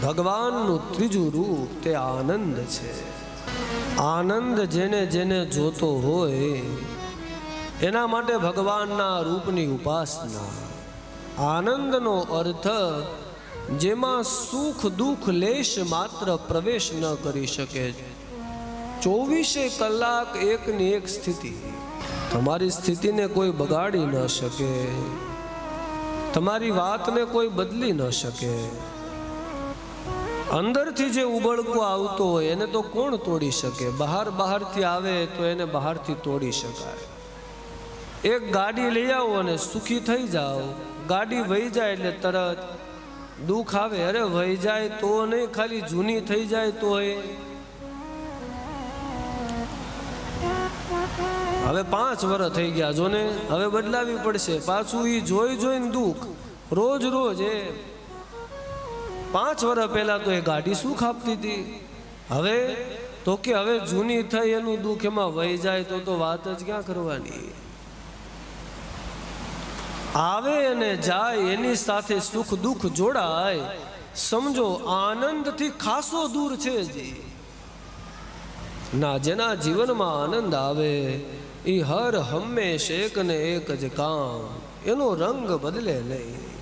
ભગવાનનું ત્રીજું રૂપ તે આનંદ છે। આનંદ જેને જેને જોતો હોય એના માટે ભગવાનના રૂપની ઉપાસના। આનંદનો અર્થ જેમાં સુખ દુઃખ લેશ માત્ર પ્રવેશ ન કરી શકે। 24 કલાક એકની એક સ્થિતિ, તમારી સ્થિતિને કોઈ બગાડી ન શકે, તમારી વાતને કોઈ બદલી ન શકે। અંદરથી જે ઉબળકો આવતો હોય એને તો કોણ તોડી શકે? બહારથી આવે તો એને બહારથી તોડી શકાય। એક ગાડી લઈ આવો અને સુખી થઈ જાઓ, ગાડી વહી જાય એટલે તરત દુઃખ આવે। અરે વહી જાય તો નહીં, ખાલી જૂની થઈ જાય તો હવે 5 વર્ષ થઈ ગયા જો ને, હવે બદલાવી પડશે। પાછું એ જોઈને દુઃખ રોજ એ 5 વર્ષ પહેલા તો એ ગાડી સુખ આપતી હતી, હવે તો કે હવે જૂની થઈ એનું દુઃખ એમાં વહી જાય તો વાત જ ક્યાં કરવાની? આવે અને જાય એની સાથે સુખ દુઃખ જોડાય, સમજો આનંદથી ખાસો દૂર છે જી ના। જેના જીવનમાં આનંદ આવે એ હર હંમેશ એક ને એક જ કામ, એનો રંગ બદલે નહીં।